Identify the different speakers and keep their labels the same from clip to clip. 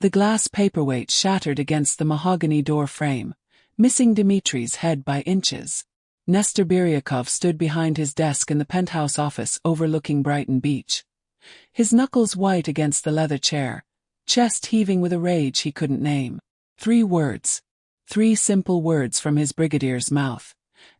Speaker 1: The glass paperweight shattered against the mahogany door frame, missing Dmitri's head by inches. Nestor Biryakov stood behind his desk in the penthouse office overlooking Brighton Beach. His knuckles white against the leather chair, chest heaving with a rage he couldn't name. 3 words. 3 simple words from his brigadier's mouth.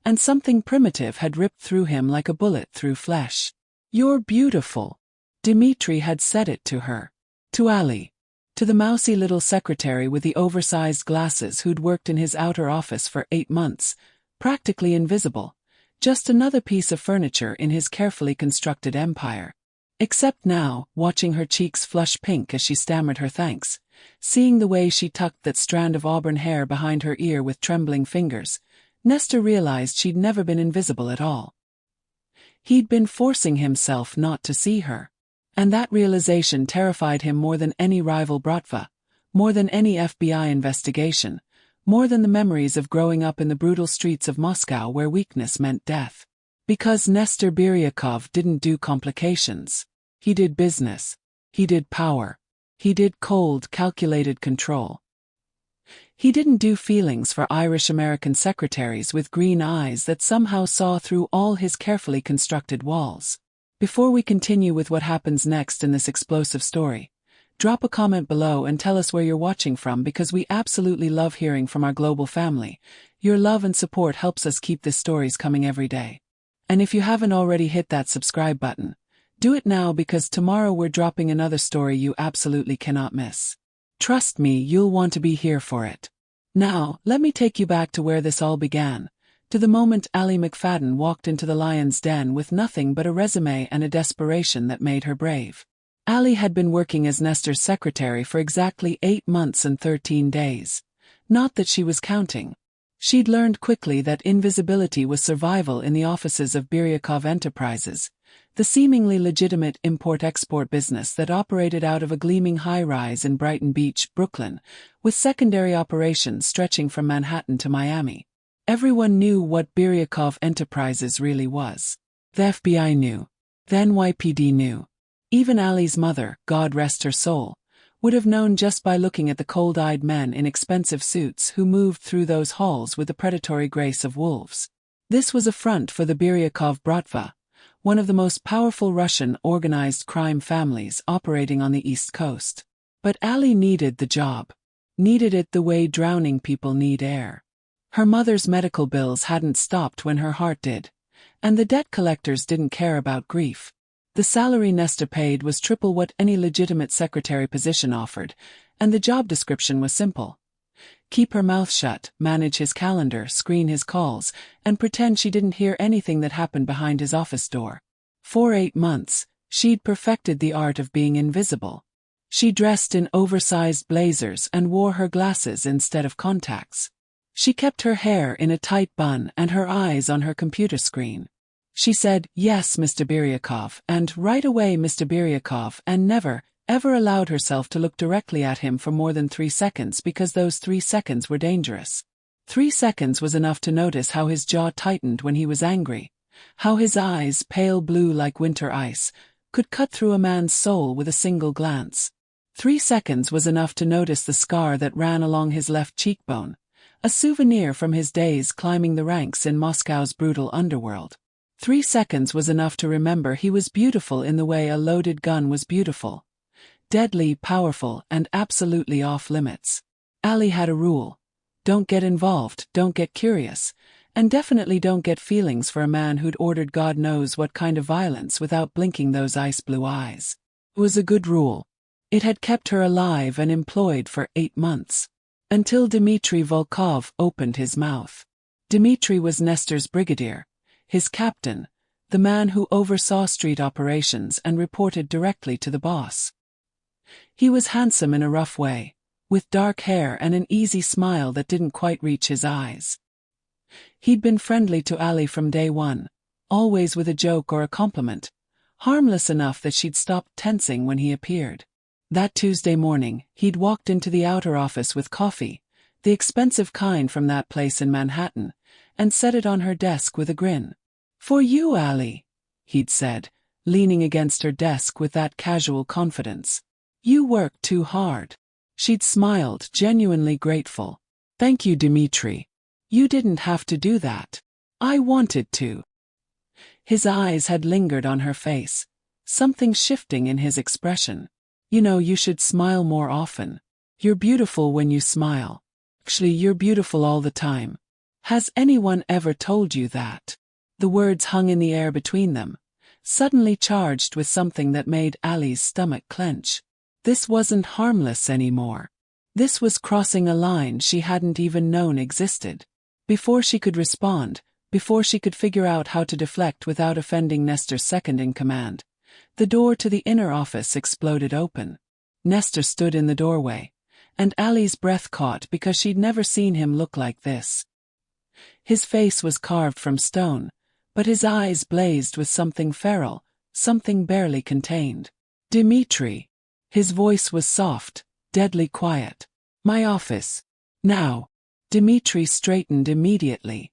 Speaker 1: And something primitive had ripped through him like a bullet through flesh. "You're beautiful." Dmitri had said it to her. To Ali. To the mousy little secretary with the oversized glasses who'd worked in his outer office for 8 months, practically invisible, just another piece of furniture in his carefully constructed empire. Except now, watching her cheeks flush pink as she stammered her thanks, seeing the way she tucked that strand of auburn hair behind her ear with trembling fingers, Nestor realized she'd never been invisible at all. He'd been forcing himself not to see her. And that realization terrified him more than any rival bratva, more than any FBI investigation, more than the memories of growing up in the brutal streets of Moscow where weakness meant death. Because Nestor Biryakov didn't do complications. He did business. He did power. He did cold, calculated control. He didn't do feelings for Irish-American secretaries with green eyes that somehow saw through all his carefully constructed walls. Before we continue with what happens next in this explosive story, drop a comment below and tell us where you're watching from because we absolutely love hearing from our global family. Your love and support helps us keep these stories coming every day. And if you haven't already hit that subscribe button, do it now because tomorrow we're dropping another story you absolutely cannot miss. Trust me, you'll want to be here for it. Now, let me take you back to where this all began, to the moment Ali McFadden walked into the lion's den with nothing but a resume and a desperation that made her brave. Ali had been working as Nestor's secretary for exactly 8 months and 13 days. Not that she was counting. She'd learned quickly that invisibility was survival in the offices of Biryakov Enterprises, the seemingly legitimate import-export business that operated out of a gleaming high-rise in Brighton Beach, Brooklyn, with secondary operations stretching from Manhattan to Miami. Everyone knew what Biryakov Enterprises really was. The FBI knew. The NYPD knew. Even Ali's mother, God rest her soul, would have known just by looking at the cold-eyed men in expensive suits who moved through those halls with the predatory grace of wolves. This was a front for the Biryakov Bratva, one of the most powerful Russian organized crime families operating on the East Coast. But Ali needed the job. Needed it the way drowning people need air. Her mother's medical bills hadn't stopped when her heart did, and the debt collectors didn't care about grief. The salary Nestor paid was triple what any legitimate secretary position offered, and the job description was simple. Keep her mouth shut, manage his calendar, screen his calls, and pretend she didn't hear anything that happened behind his office door. For 8 months, she'd perfected the art of being invisible. She dressed in oversized blazers and wore her glasses instead of contacts. She kept her hair in a tight bun and her eyes on her computer screen. She said, "Yes, Mr. Biryakov," and "Right away, Mr. Biryakov," and never, ever allowed herself to look directly at him for more than 3 seconds because those 3 seconds were dangerous. 3 seconds was enough to notice how his jaw tightened when he was angry, how his eyes, pale blue like winter ice, could cut through a man's soul with a single glance. 3 seconds was enough to notice the scar that ran along his left cheekbone, a souvenir from his days climbing the ranks in Moscow's brutal underworld. 3 seconds was enough to remember he was beautiful in the way a loaded gun was beautiful. Deadly, powerful, and absolutely off-limits. Ali had a rule. Don't get involved, don't get curious, and definitely don't get feelings for a man who'd ordered God knows what kind of violence without blinking those ice-blue eyes. It was a good rule. It had kept her alive and employed for 8 months. Until Dmitri Volkov opened his mouth. Dmitri was Nestor's brigadier, his captain, the man who oversaw street operations and reported directly to the boss. He was handsome in a rough way, with dark hair and an easy smile that didn't quite reach his eyes. He'd been friendly to Ali from day one, always with a joke or a compliment, harmless enough that she'd stopped tensing when he appeared. That Tuesday morning, he'd walked into the outer office with coffee, the expensive kind from that place in Manhattan, and set it on her desk with a grin. "For you, Ali," he'd said, leaning against her desk with that casual confidence. "You work too hard." She'd smiled, genuinely grateful. "Thank you, Dimitri. You didn't have to do that. I wanted to." His eyes had lingered on her face, something shifting in his expression. "You know, you should smile more often. You're beautiful when you smile. Actually, you're beautiful all the time. Has anyone ever told you that?" The words hung in the air between them, suddenly charged with something that made Ali's stomach clench. This wasn't harmless anymore. This was crossing a line she hadn't even known existed. Before she could respond, before she could figure out how to deflect without offending Nestor's second-in-command, the door to the inner office exploded open. Nestor stood in the doorway, and Ali's breath caught because she'd never seen him look like this. His face was carved from stone, but his eyes blazed with something feral, something barely contained. "Dimitri." His voice was soft, deadly quiet. "My office. Now." Dimitri straightened immediately,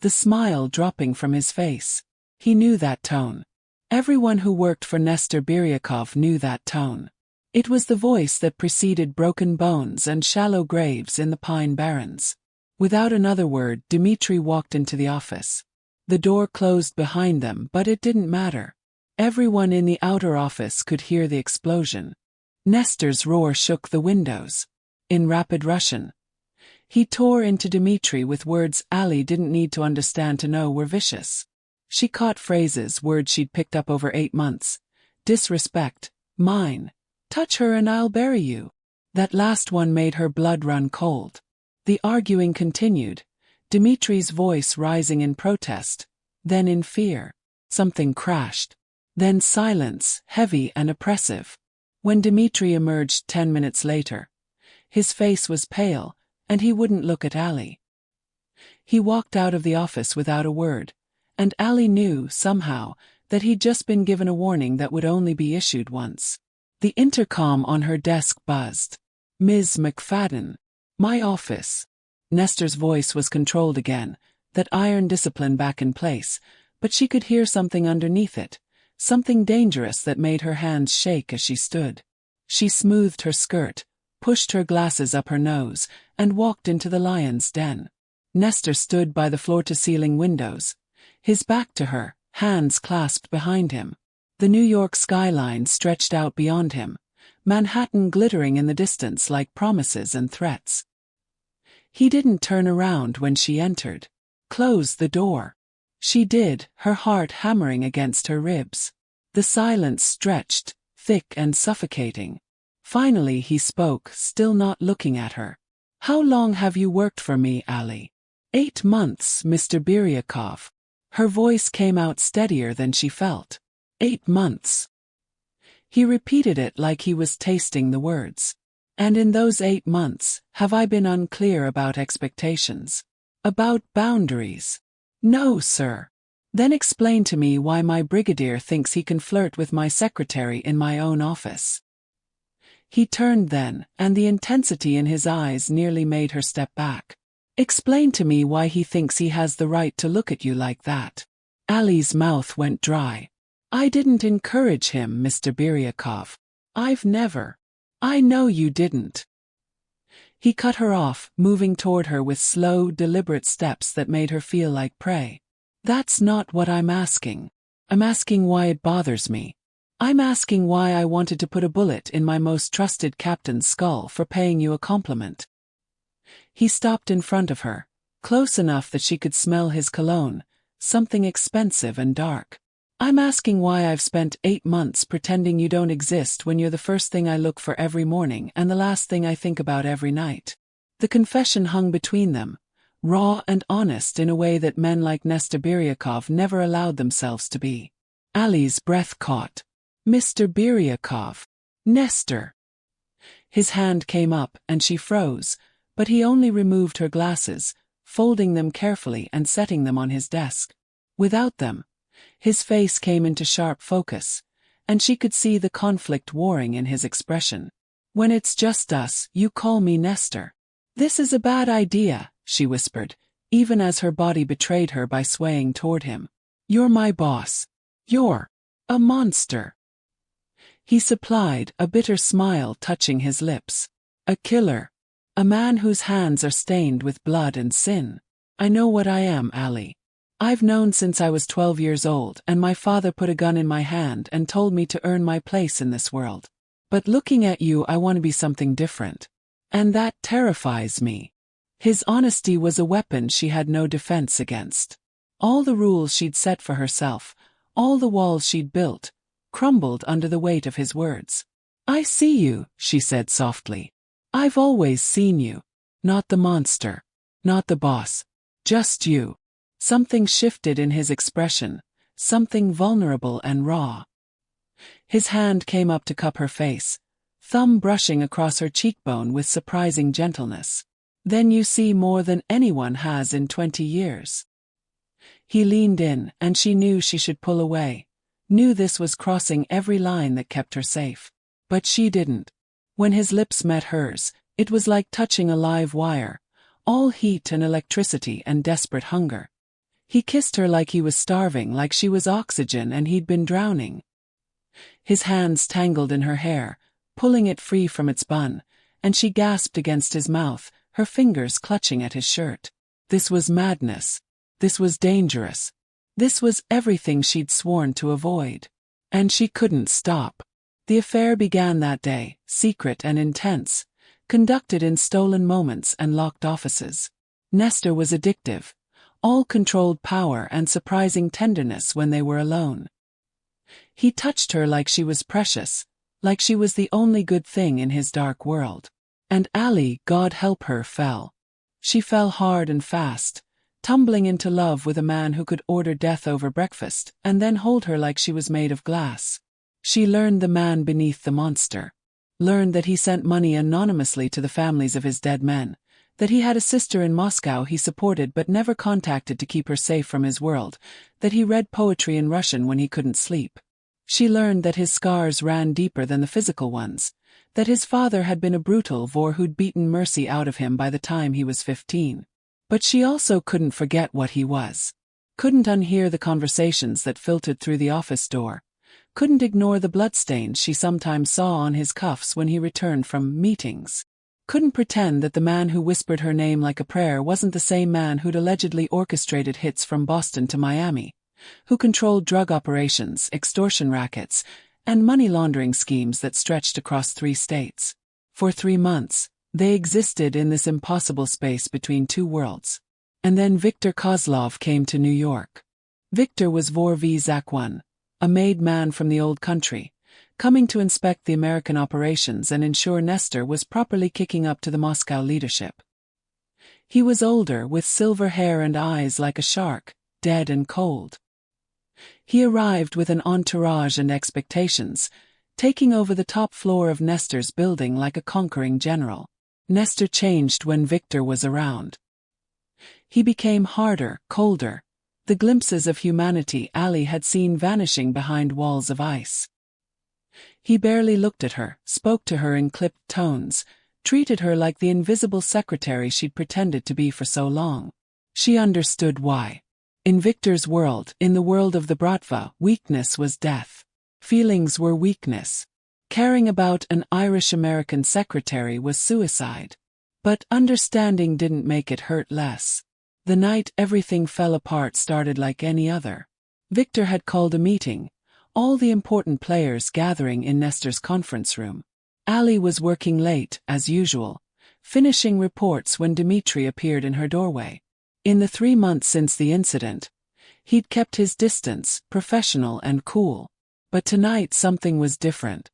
Speaker 1: the smile dropping from his face. He knew that tone. Everyone who worked for Nestor Biryakov knew that tone. It was the voice that preceded broken bones and shallow graves in the Pine Barrens. Without another word, Dimitri walked into the office. The door closed behind them, but it didn't matter. Everyone in the outer office could hear the explosion. Nestor's roar shook the windows. In rapid Russian, he tore into Dimitri with words Ali didn't need to understand to know were vicious. She caught phrases, words she'd picked up over 8 months. Disrespect, mine, touch her and I'll bury you. That last one made her blood run cold. The arguing continued, Dimitri's voice rising in protest, then in fear. Something crashed. Then silence, heavy and oppressive. When Dimitri emerged 10 minutes later, his face was pale, and he wouldn't look at Ali. He walked out of the office without a word, and Ali knew, somehow, that he'd just been given a warning that would only be issued once. The intercom on her desk buzzed. "Ms. McFadden." "My office." Nestor's voice was controlled again, that iron discipline back in place, but she could hear something underneath it, something dangerous that made her hands shake as she stood. She smoothed her skirt, pushed her glasses up her nose, and walked into the lion's den. Nestor stood by the floor-to-ceiling windows, his back to her, hands clasped behind him. The New York skyline stretched out beyond him, Manhattan glittering in the distance like promises and threats. He didn't turn around when she entered. "Close the door." She did, her heart hammering against her ribs. The silence stretched, thick and suffocating. Finally he spoke, still not looking at her. "How long have you worked for me, Ali?" 8 months, Mr. Biryakov. Her voice came out steadier than she felt. 8 months. He repeated it like he was tasting the words. "And in those 8 months, have I been unclear about expectations? About boundaries?" "No, sir." "Then explain to me why my brigadier thinks he can flirt with my secretary in my own office." He turned then, and the intensity in his eyes nearly made her step back. "Explain to me why he thinks he has the right to look at you like that." Ali's mouth went dry. "I didn't encourage him, Mr. Biryakov. I've never." "I know you didn't." He cut her off, moving toward her with slow, deliberate steps that made her feel like prey. "That's not what I'm asking. I'm asking why it bothers me. I'm asking why I wanted to put a bullet in my most trusted captain's skull for paying you a compliment." He stopped in front of her, close enough that she could smell his cologne, something expensive and dark. "I'm asking why I've spent 8 months pretending you don't exist when you're the first thing I look for every morning and the last thing I think about every night." The confession hung between them, raw and honest in a way that men like Nestor Biryakov never allowed themselves to be. Ali's breath caught. "Mr. Biryakov." "Nestor." His hand came up and she froze, but he only removed her glasses, folding them carefully and setting them on his desk. Without them, his face came into sharp focus, and she could see the conflict warring in his expression. "When it's just us, you call me Nestor." "This is a bad idea," she whispered, even as her body betrayed her by swaying toward him. "You're my boss. You're a monster." He supplied, a bitter smile touching his lips. A killer. A man whose hands are stained with blood and sin. I know what I am, Ali. I've known since I was 12 years old, and my father put a gun in my hand and told me to earn my place in this world. But looking at you, I want to be something different. And that terrifies me. His honesty was a weapon she had no defense against. All the rules she'd set for herself, all the walls she'd built, crumbled under the weight of his words. I see you, she said softly. I've always seen you. Not the monster. Not the boss. Just you. Something shifted in his expression, something vulnerable and raw. His hand came up to cup her face, thumb brushing across her cheekbone with surprising gentleness. Then you see more than anyone has in 20 years. He leaned in, and she knew she should pull away, knew this was crossing every line that kept her safe. But she didn't. When his lips met hers, it was like touching a live wire, all heat and electricity and desperate hunger. He kissed her like he was starving, like she was oxygen and he'd been drowning. His hands tangled in her hair, pulling it free from its bun, and she gasped against his mouth, her fingers clutching at his shirt. This was madness. This was dangerous. This was everything she'd sworn to avoid. And she couldn't stop. The affair began that day, secret and intense, conducted in stolen moments and locked offices. Nestor was addictive, all controlled power and surprising tenderness when they were alone. He touched her like she was precious, like she was the only good thing in his dark world. And Ali, God help her, fell. She fell hard and fast, tumbling into love with a man who could order death over breakfast and then hold her like she was made of glass. She learned the man beneath the monster. Learned that he sent money anonymously to the families of his dead men, that he had a sister in Moscow he supported but never contacted to keep her safe from his world, that he read poetry in Russian when he couldn't sleep. She learned that his scars ran deeper than the physical ones, that his father had been a brutal vor who'd beaten mercy out of him by the time he was 15. But she also couldn't forget what he was. Couldn't unhear the conversations that filtered through the office door. Couldn't ignore the bloodstains she sometimes saw on his cuffs when he returned from meetings. Couldn't pretend that the man who whispered her name like a prayer wasn't the same man who'd allegedly orchestrated hits from Boston to Miami, who controlled drug operations, extortion rackets, and money laundering schemes that stretched across 3 states. For 3 months, they existed in this impossible space between 2 worlds. And then Viktor Kozlov came to New York. Viktor was Vor V Zakwan, a made man from the old country, coming to inspect the American operations and ensure Nestor was properly kicking up to the Moscow leadership. He was older, with silver hair and eyes like a shark, dead and cold. He arrived with an entourage and expectations, taking over the top floor of Nestor's building like a conquering general. Nestor changed when Viktor was around. He became harder, colder, the glimpses of humanity Ali had seen vanishing behind walls of ice. He barely looked at her, spoke to her in clipped tones, treated her like the invisible secretary she'd pretended to be for so long. She understood why. In Viktor's world, in the world of the Bratva, weakness was death. Feelings were weakness. Caring about an Irish-American secretary was suicide. But understanding didn't make it hurt less. The night everything fell apart started like any other. Viktor had called a meeting, all the important players gathering in Nestor's conference room. Ali was working late, as usual, finishing reports when Dmitri appeared in her doorway. In the 3 months since the incident, he'd kept his distance, professional and cool. But tonight something was different.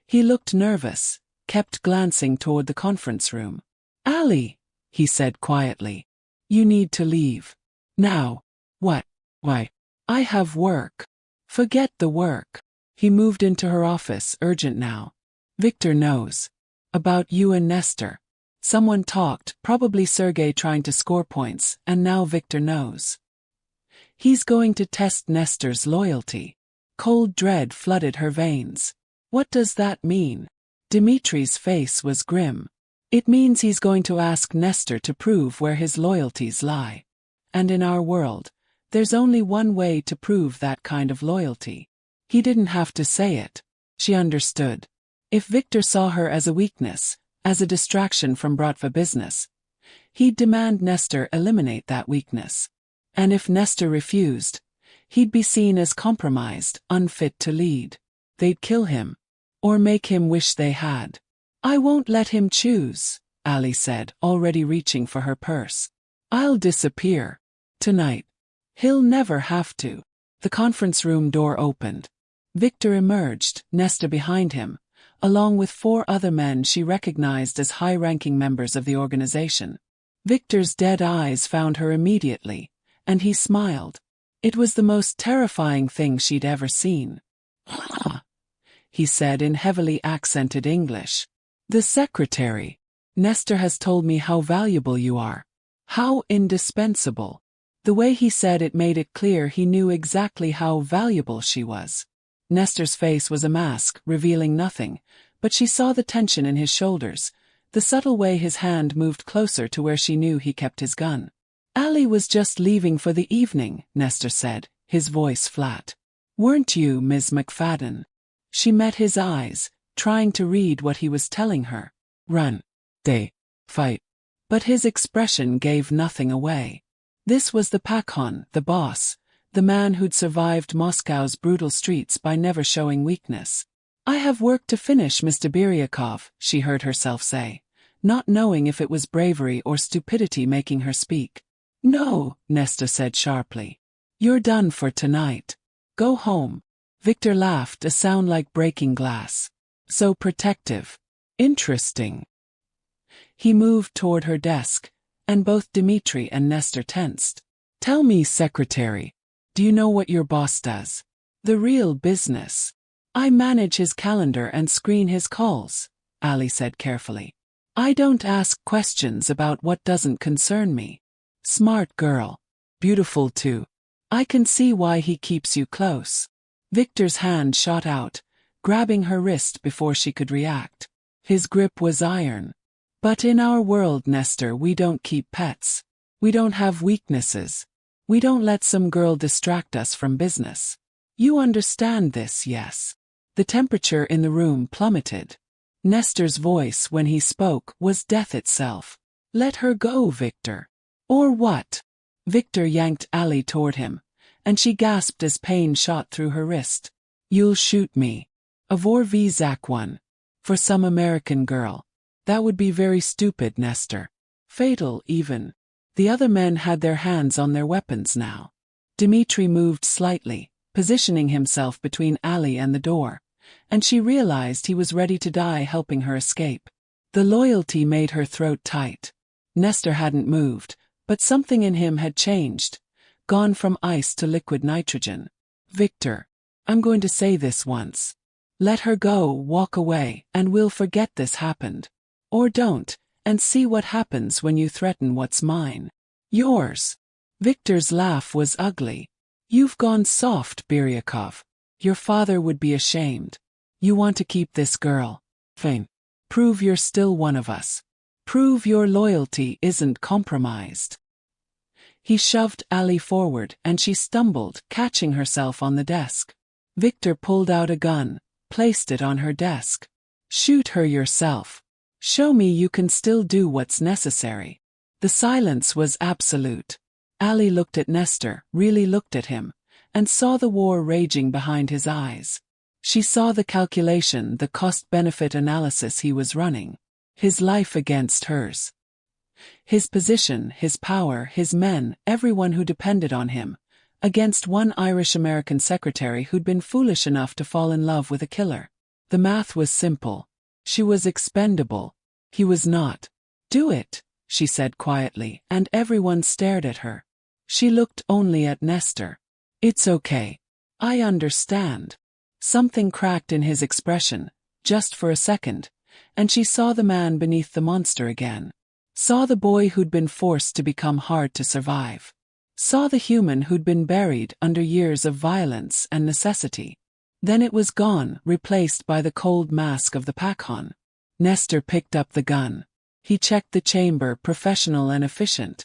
Speaker 1: He looked nervous, kept glancing toward the conference room. Ali, he said quietly. You need to leave. Now. What? Why? I have work. Forget the work. He moved into her office, urgent now. Viktor knows. About you and Nestor. Someone talked, probably Sergei trying to score points, and now Viktor knows. He's going to test Nestor's loyalty. Cold dread flooded her veins. What does that mean? Dmitri's face was grim. It means he's going to ask Nestor to prove where his loyalties lie. And in our world, there's only one way to prove that kind of loyalty. He didn't have to say it. She understood. If Viktor saw her as a weakness, as a distraction from Bratva business. He'd demand Nestor eliminate that weakness. And if Nestor refused, he'd be seen as compromised, unfit to lead. They'd kill him. Or make him wish they had. I won't let him choose, Ali said, already reaching for her purse. I'll disappear. Tonight. He'll never have to. The conference room door opened. Victor emerged, Nestor behind him, along with 4 other men she recognized as high-ranking members of the organization. Victor's dead eyes found her immediately, and he smiled. It was the most terrifying thing she'd ever seen. He said in heavily accented English. The secretary. Nestor has told me how valuable you are. How indispensable. The way he said it made it clear he knew exactly how valuable she was. Nestor's face was a mask, revealing nothing, but she saw the tension in his shoulders, the subtle way his hand moved closer to where she knew he kept his gun. Ali was just leaving for the evening, Nestor said, his voice flat. Weren't you, Ms. McFadden? She met his eyes, trying to read what he was telling her. Run. They. Fight. But his expression gave nothing away. This was the Pakhon, the boss, the man who'd survived Moscow's brutal streets by never showing weakness. I have work to finish, Mr. Biryakov, she heard herself say, not knowing if it was bravery or stupidity making her speak. No, Nestor said sharply. You're done for tonight. Go home. Victor laughed, a sound like breaking glass. So protective. Interesting. He moved toward her desk, and both Dmitri and Nestor tensed. Tell me, secretary, do you know what your boss does? The real business. I manage his calendar and screen his calls, Ali said carefully. I don't ask questions about what doesn't concern me. Smart girl. Beautiful too. I can see why he keeps you close. Victor's hand shot out, grabbing her wrist before she could react. His grip was iron. But in our world, Nestor, we don't keep pets. We don't have weaknesses. We don't let some girl distract us from business. You understand this, yes? The temperature in the room plummeted. Nestor's voice, when he spoke, was death itself. Let her go, Victor. Or what? Victor yanked Ali toward him, and she gasped as pain shot through her wrist. You'll shoot me. A Vorvi Zakwan. For some American girl. That would be very stupid, Nestor. Fatal, even. The other men had their hands on their weapons now. Dmitri moved slightly, positioning himself between Ali and the door, and she realized he was ready to die helping her escape. The loyalty made her throat tight. Nestor hadn't moved, but something in him had changed, gone from ice to liquid nitrogen. Victor, I'm going to say this once. Let her go, walk away, and we'll forget this happened. Or don't, and see what happens when you threaten what's mine. Yours. Victor's laugh was ugly. You've gone soft, Biryakov. Your father would be ashamed. You want to keep this girl. Fine. Prove you're still one of us. Prove your loyalty isn't compromised. He shoved Ali forward and she stumbled, catching herself on the desk. Victor pulled out a gun, placed it on her desk. Shoot her yourself. Show me you can still do what's necessary. The silence was absolute. Ali looked at Nestor, really looked at him, and saw the war raging behind his eyes. She saw the calculation, the cost-benefit analysis he was running. His life against hers. His position, his power, his men, everyone who depended on him, against one Irish-American secretary who'd been foolish enough to fall in love with a killer. The math was simple. She was expendable. He was not. Do it, she said quietly, and everyone stared at her. She looked only at Nestor. It's okay. I understand. Something cracked in his expression, just for a second, and she saw the man beneath the monster again. Saw the boy who'd been forced to become hard to survive. Saw the human who'd been buried under years of violence and necessity. Then it was gone, replaced by the cold mask of the Pakhon. Nestor picked up the gun. He checked the chamber, professional and efficient.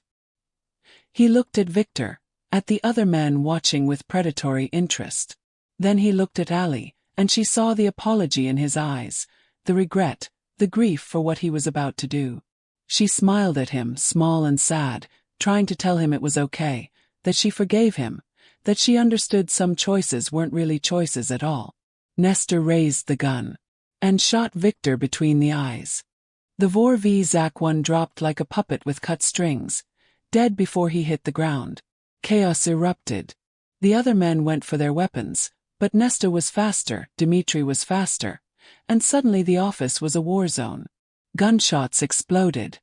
Speaker 1: He looked at Victor, at the other men watching with predatory interest. Then he looked at Ali, and she saw the apology in his eyes, the regret, the grief for what he was about to do. She smiled at him, small and sad, trying to tell him it was okay, that she forgave him, that she understood some choices weren't really choices at all. Nestor raised the gun and shot Victor between the eyes. The Vor-V-Zak one dropped like a puppet with cut strings, dead before he hit the ground. Chaos erupted. The other men went for their weapons, but Nestor was faster, Dimitri was faster, and suddenly the office was a war zone. Gunshots exploded,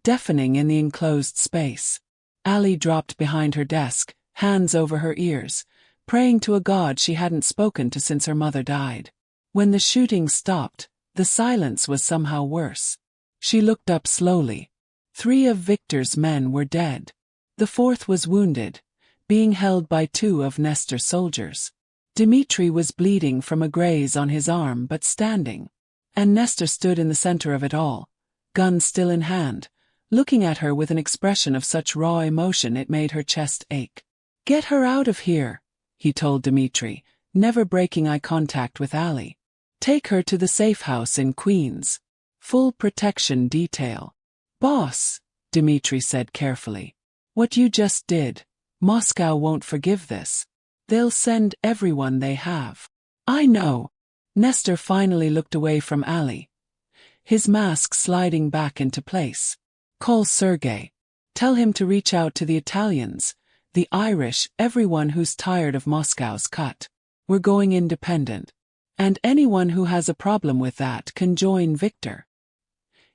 Speaker 1: deafening in the enclosed space. Ali dropped behind her desk, hands over her ears, praying to a god she hadn't spoken to since her mother died. When the shooting stopped, the silence was somehow worse. She looked up slowly. 3 of Victor's men were dead. The 4th was wounded, being held by 2 of Nestor's soldiers. Dimitri was bleeding from a graze on his arm but standing. And Nestor stood in the center of it all, gun still in hand, looking at her with an expression of such raw emotion it made her chest ache. "Get her out of here," he told Dimitri, never breaking eye contact with Ali. "Take her to the safe house in Queens. Full protection detail." "Boss," Dimitri said carefully. "What you just did, Moscow won't forgive this. They'll send everyone they have." "I know." Nestor finally looked away from Ali, his mask sliding back into place. "Call Sergei. Tell him to reach out to the Italians, the Irish, everyone who's tired of Moscow's cut. We're going independent. And anyone who has a problem with that can join Victor."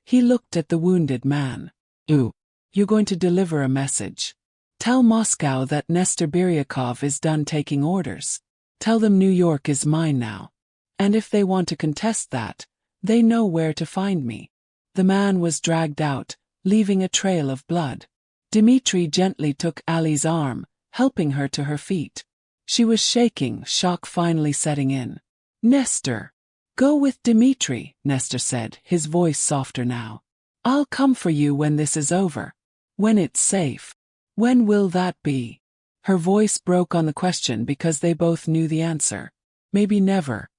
Speaker 1: He looked at the wounded man. "Ooh, you're going to deliver a message. Tell Moscow that Nestor Biryakov is done taking orders. Tell them New York is mine now. And if they want to contest that, they know where to find me." The man was dragged out, leaving a trail of blood. Dimitri gently took Ali's arm, helping her to her feet. She was shaking, shock finally setting in. "Nestor." "Go with Dimitri," Nestor said, his voice softer now. "I'll come for you when this is over. When it's safe." "When will that be?" Her voice broke on the question because they both knew the answer. "Maybe never."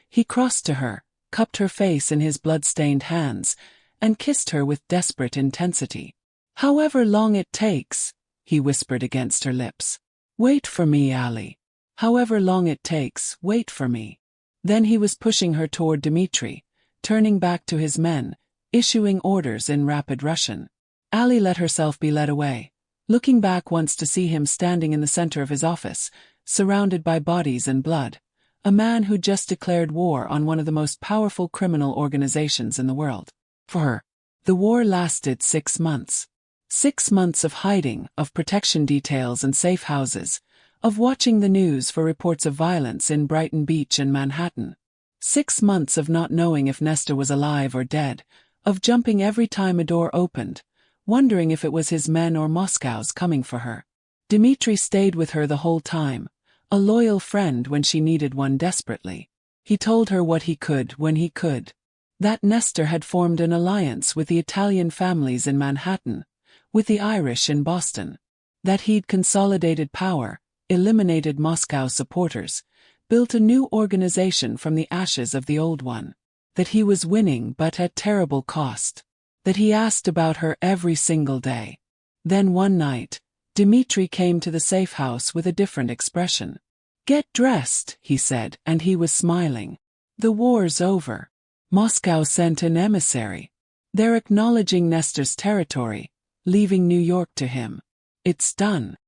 Speaker 1: He crossed to her, cupped her face in his blood-stained hands, and kissed her with desperate intensity. "However long it takes," he whispered against her lips. "Wait for me, Ali. However long it takes, wait for me." Then he was pushing her toward Dimitri, turning back to his men, issuing orders in rapid Russian. Ali let herself be led away, looking back once to see him standing in the center of his office, surrounded by bodies and blood, a man who just declared war on one of the most powerful criminal organizations in the world. For her, the war lasted 6 months. 6 months of hiding, of protection details and safe houses, of watching the news for reports of violence in Brighton Beach and Manhattan. 6 months of not knowing if Nestor was alive or dead, of jumping every time a door opened, wondering if it was his men or Moscow's coming for her. Dimitri stayed with her the whole time, a loyal friend when she needed one desperately. He told her what he could when he could. That Nestor had formed an alliance with the Italian families in Manhattan, with the Irish in Boston. That he'd consolidated power, eliminated Moscow's supporters, built a new organization from the ashes of the old one. That he was winning but at terrible cost. That he asked about her every single day. Then one night, Dimitri came to the safe house with a different expression. "Get dressed," he said, and he was smiling. "The war's over. Moscow sent an emissary. They're acknowledging Nestor's territory, leaving New York to him. It's done."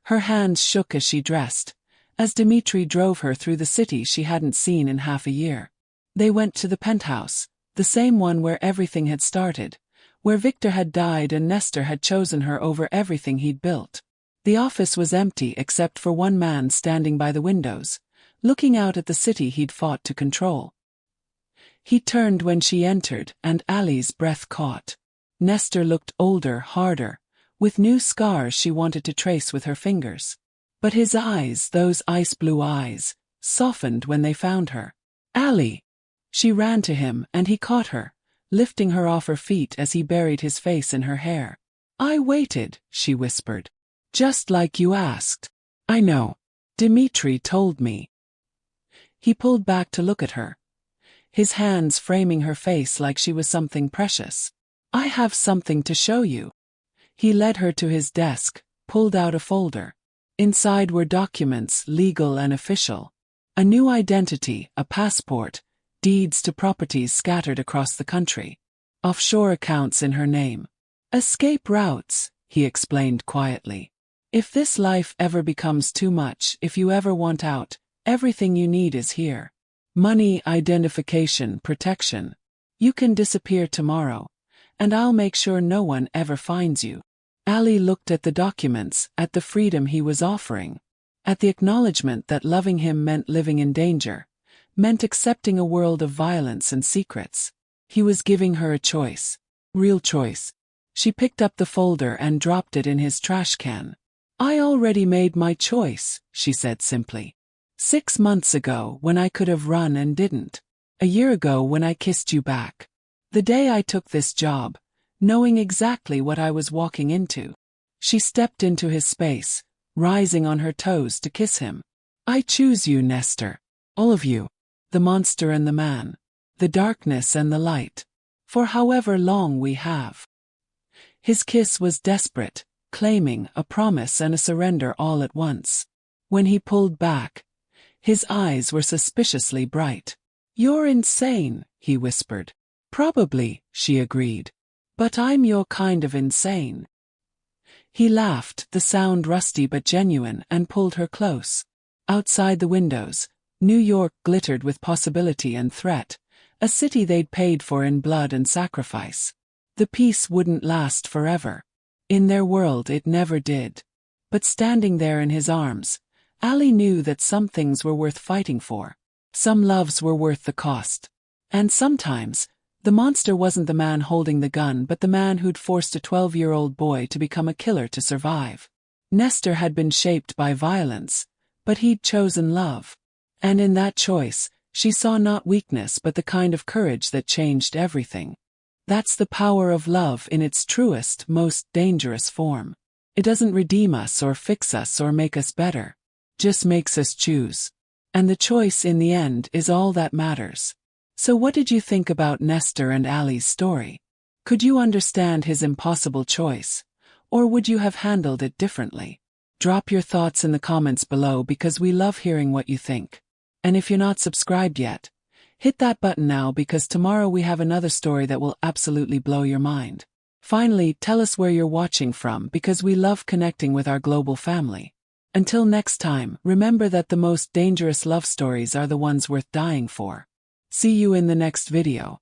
Speaker 1: Her hands shook as she dressed, as Dimitri drove her through the city she hadn't seen in half a year. They went to the penthouse, the same one where everything had started, where Victor had died and Nestor had chosen her over everything he'd built. The office was empty except for one man standing by the windows, looking out at the city he'd fought to control. He turned when she entered, and Ali's breath caught. Nestor looked older, harder, with new scars she wanted to trace with her fingers. But his eyes, those ice-blue eyes, softened when they found her. "Ali!" She ran to him, and he caught her, lifting her off her feet as he buried his face in her hair. "I waited," she whispered. "Just like you asked." "I know. Dimitri told me." He pulled back to look at her, his hands framing her face like she was something precious. "I have something to show you." He led her to his desk, pulled out a folder. Inside were documents, legal and official. A new identity, a passport, deeds to properties scattered across the country. Offshore accounts in her name. "Escape routes," he explained quietly. "If this life ever becomes too much, if you ever want out, everything you need is here. Money, identification, protection. You can disappear tomorrow, and I'll make sure no one ever finds you." Ali looked at the documents, at the freedom he was offering, at the acknowledgement that loving him meant living in danger, meant accepting a world of violence and secrets. He was giving her a choice. Real choice. She picked up the folder and dropped it in his trash can. "I already made my choice," she said simply. 6 months ago, when I could have run and didn't. A year ago when I kissed you back. The day I took this job, knowing exactly what I was walking into. She stepped into his space, rising on her toes to kiss him. "I choose you, Nestor. All of you. The monster and the man. The darkness and the light. For however long we have." His kiss was desperate, claiming a promise and a surrender all at once. When he pulled back, his eyes were suspiciously bright. "You're insane," he whispered. "Probably," she agreed. "But I'm your kind of insane." He laughed, the sound rusty but genuine, and pulled her close. Outside the windows, New York glittered with possibility and threat, a city they'd paid for in blood and sacrifice. The peace wouldn't last forever. In their world it never did. But standing there in his arms, Ali knew that some things were worth fighting for. Some loves were worth the cost. And sometimes, the monster wasn't the man holding the gun but the man who'd forced a 12-year-old boy to become a killer to survive. Nestor had been shaped by violence, but he'd chosen love. And in that choice, she saw not weakness but the kind of courage that changed everything. That's the power of love in its truest, most dangerous form. It doesn't redeem us or fix us or make us better. Just makes us choose. And the choice in the end is all that matters. So what did you think about Nestor and Ali's story? Could you understand his impossible choice? Or would you have handled it differently? Drop your thoughts in the comments below because we love hearing what you think. And if you're not subscribed yet, hit that button now because tomorrow we have another story that will absolutely blow your mind. Finally, tell us where you're watching from because we love connecting with our global family. Until next time, remember that the most dangerous love stories are the ones worth dying for. See you in the next video.